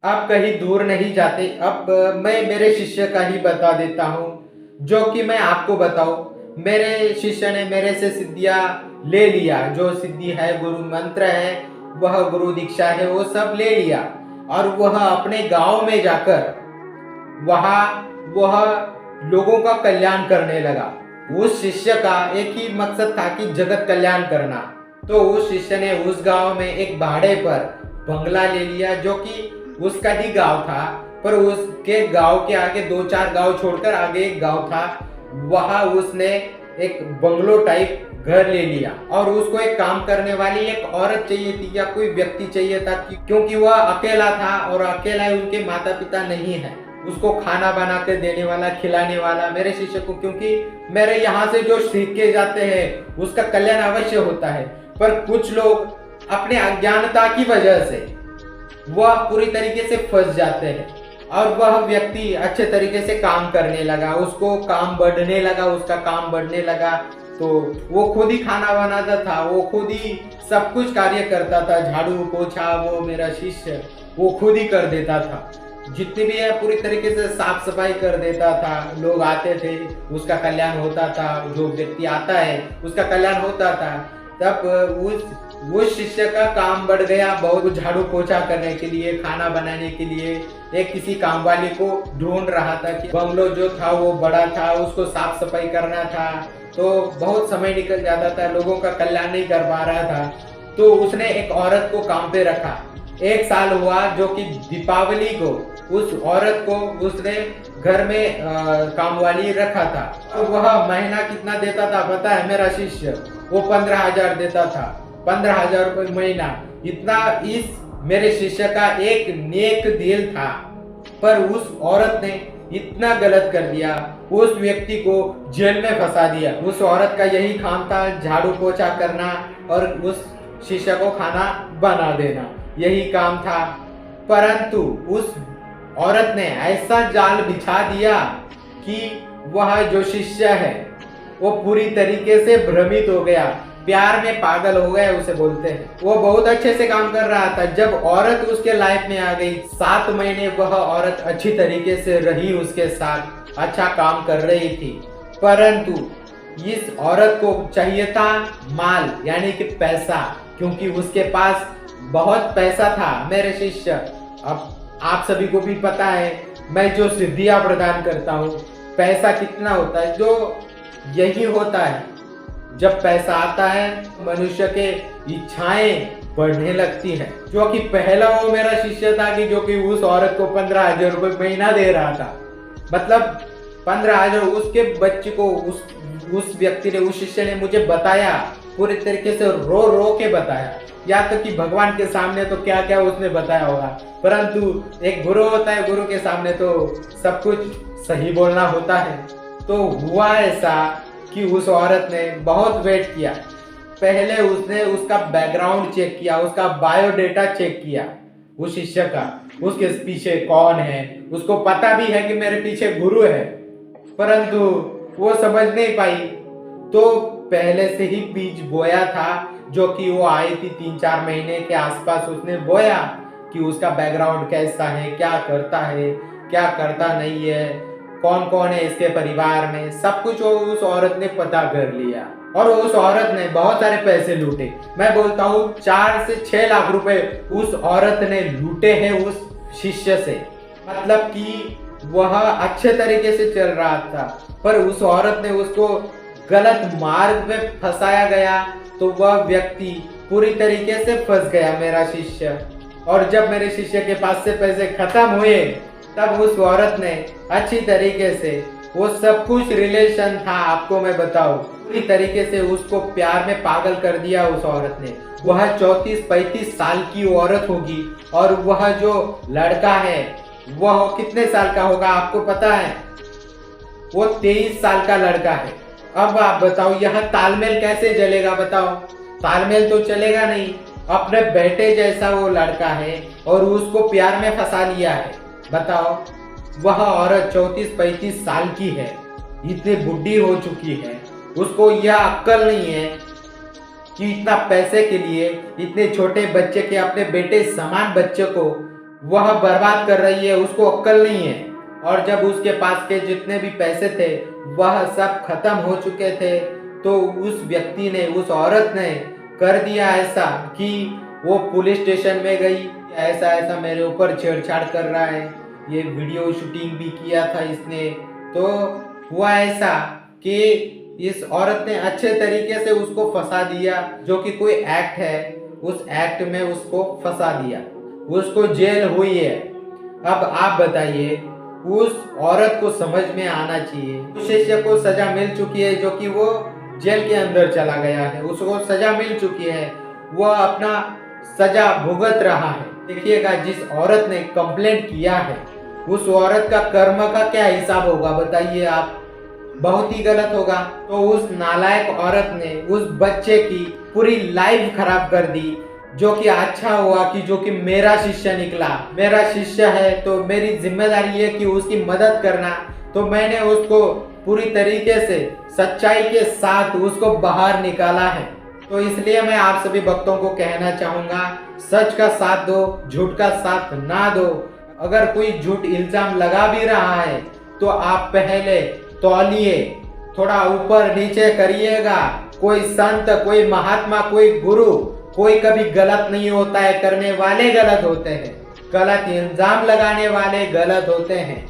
आप कहीं दूर नहीं जाते। अब मैं मेरे शिष्य का ही बता देता हूँ, जो कि मैं आपको बताऊँ। मेरे शिष्य ने मेरे से सिद्धियाँ ले लिया, जो सिद्धि है, गुरु मंत्र है, वह गुरु दीक्षा है, वो सब ले लिया। और वह अपने गाँव में जाकर वहाँ वह लोगों का कल्याण करने लगा। उस शिष्य का एक ही मकसद था कि जगत कल्याण करना। तो उस शिष्य ने उस गांव में एक भाड़े पर बंगला ले लिया, जो कि उसका ही गांव था। पर उसके गांव के आगे दो चार गांव छोड़कर आगे एक गांव था, वहां उसने एक बंगलो टाइप घर ले लिया। और उसको एक काम करने वाली एक औरत चाहिए थी या कोई व्यक्ति चाहिए था, क्योंकि वह अकेला था और अकेला ही, उनके माता पिता नहीं है उसको खाना बना के देने वाला, खिलाने वाला मेरे शिष्य को। क्योंकि मेरे यहाँ से जो सीख के जाते हैं उसका कल्याण अवश्य होता है, पर कुछ लोग अपने अज्ञानता की वजह से वह पूरी तरीके से फंस जाते हैं। और वह व्यक्ति अच्छे तरीके से काम करने लगा, उसको काम बढ़ने लगा, उसका काम बढ़ने लगा। तो वो खुद ही खाना बनाता था, वो खुद ही सब कुछ कार्य करता था, झाड़ू पोछा वो मेरा शिष्य वो खुद ही कर देता था। जितनी भी है पूरी तरीके से साफ सफाई कर देता था। लोग आते थे, उसका कल्याण होता था। जो व्यक्ति आता है उसका कल्याण होता था। तब उस शिष्य का काम बढ़ गया, बहुत झाड़ू पोछा करने के लिए, खाना बनाने के लिए एक किसी काम वाले को ढूंढ रहा था कि बंगलो जो था वो बड़ा था, उसको साफ सफाई करना था। तो बहुत समय निकल जाता था, लोगों का कल्याण नहीं कर पा रहा था। तो उसने एक औरत को काम पे रखा। एक साल हुआ, जो कि दीपावली को उस औरत को उसने घर में काम वाली रखा था। तो वह महीना कितना देता था पता है मेरा शिष्य? वो 15,000 देता था। 15,000 रुपये महीना। इतना इस मेरे शिष्य का एक नेक दिल था, पर उस औरत ने इतना गलत कर दिया, उस व्यक्ति को जेल में फंसा दिया। उस औरत का यही काम था, झाड़ू पोछा करना और उस शिष्य को खाना बना देना, यही काम था। परंतु उस औरत ने ऐसा जाल बिछा दिया कि वह जो शिष्य है वो पूरी तरीके से भ्रमित हो गया, प्यार में पागल हो गया उसे बोलते हैं। वो बहुत अच्छे से काम कर रहा था। जब औरत उसके लाइफ में आ गई, 7 महीने वह औरत अच्छी तरीके से रही उसके साथ, अच्छा काम कर रही थी। परंतु इस औरत को चाहिए था माल, यानी कि पैसा, क्योंकि उसके पास बहुत पैसा था मेरे शिष्य। अब आप सभी को भी पता है, मैं जो सिद्धियां प्रदान करता हूँ, पैसा कितना होता है, जो यही होता है। जब पैसा आता है मनुष्य के इच्छाएं बढ़ने लगती हैं। जो कि पहला वो मेरा शिष्य था कि जो कि उस औरत को 15,000 रुपये महीना दे रहा था। मतलब 15,000 उसके बच्चे को उस व्यक्ति ने, उस शिष्य ने मुझे बताया, पूरे तरीके से रो रो के बताया। या तो कि भगवान के सामने तो क्या क्या उसने बताया होगा, परंतु एक गुरु होता है, गुरु के सामने तो सब कुछ सही बोलना होता है। तो हुआ ऐसा कि उस औरत ने बहुत वेट किया। पहले उसने उसका बैकग्राउंड चेक किया, उसका बायोडेटा चेक किया उस शिष्य का, उसके पीछे कौन है। उसको पता भी है कि मेरे पीछे गुरु है, परंतु वो समझ नहीं पाई। तो पहले से ही बीज बोया था, जो कि वो आई थी 3-4 महीने के आसपास, उसने बोया कि उसका बैकग्राउंड कैसा है, क्या करता है, क्या करता नहीं है, कौन कौन है इसके परिवार में, सब कुछ वो उस औरत ने पता कर लिया। और उस औरत ने बहुत सारे पैसे लूटे। मैं बोलता हूँ 4 से 6 लाख रुपए उस औरत ने लूटे हैं उस शिष्य से। मतलब कि वह अच्छे तरीके से चल रहा था, पर उस औरत ने उसको गलत मार्ग में फंसाया गया। तो वह व्यक्ति पूरी तरीके से फंस गया मेरा शिष्य। और जब मेरे शिष्य के पास से पैसे खत्म हुए, तब उस औरत ने अच्छी तरीके से, वो सब कुछ रिलेशन था, आपको मैं बताऊं, पूरी तरीके से उसको प्यार में पागल कर दिया उस औरत ने। वह 34-35 साल की औरत होगी, और वह जो लड़का है वह कितने साल का होगा आपको पता है? वो 23 साल का लड़का है। अब आप बताओ यह तालमेल कैसे चलेगा? बताओ, तालमेल तो चलेगा नहीं। अपने बेटे जैसा वो लड़का है और उसको प्यार में फंसा लिया है। बताओ, वह औरत 34-35 साल की है, इतनी बुढ़ी हो चुकी है, उसको यह अक्ल नहीं है कि इतना पैसे के लिए इतने छोटे बच्चे के, अपने बेटे समान बच्चे को वह बर्बाद कर रही है, उसको अक्ल नहीं है। और जब उसके पास के जितने भी पैसे थे वह सब खत्म हो चुके थे, तो उस व्यक्ति ने, उस औरत ने कर दिया ऐसा कि वो पुलिस स्टेशन में गई, ऐसा ऐसा मेरे ऊपर छेड़छाड़ कर रहा है, ये वीडियो शूटिंग भी किया था इसने। तो हुआ ऐसा कि इस औरत ने अच्छे तरीके से उसको फंसा दिया, जो कि कोई एक्ट है, उस एक्ट में उसको फंसा दिया, उसको जेल हुई है। अब आप बताइए, उस औरत को समझ में आना चाहिए, उस शिष्य को सजा मिल चुकी है जो कि वो जेल के अंदर चला गया है, उसको सजा मिल चुकी है, वह अपना सजा भुगत रहा है। देखिएगा, जिस औरत ने कंप्लेंट किया है उस औरत का कर्म का क्या हिसाब होगा बताइए आप, बहुत ही गलत होगा। तो उस नालायक औरत ने उस बच्चे की पूरी लाइफ खराब कर दी, जो कि अच्छा हुआ कि जो कि मेरा शिष्य निकला, मेरा शिष्य है तो मेरी जिम्मेदारी है कि उसकी मदद करना। तो मैंने उसको पूरी तरीके से सच्चाई के साथ उसको बाहर निकाला है। तो इसलिए मैं आप सभी भक्तों को कहना चाहूंगा, सच का साथ दो, झूठ का साथ ना दो। अगर कोई झूठ इल्जाम लगा भी रहा है तो आप पहले तौलिए, थोड़ा ऊपर नीचे करिएगा। कोई संत, कोई महात्मा, कोई गुरु, कोई कभी गलत नहीं होता है, करने वाले गलत होते हैं, गलत इल्जाम लगाने वाले गलत होते हैं।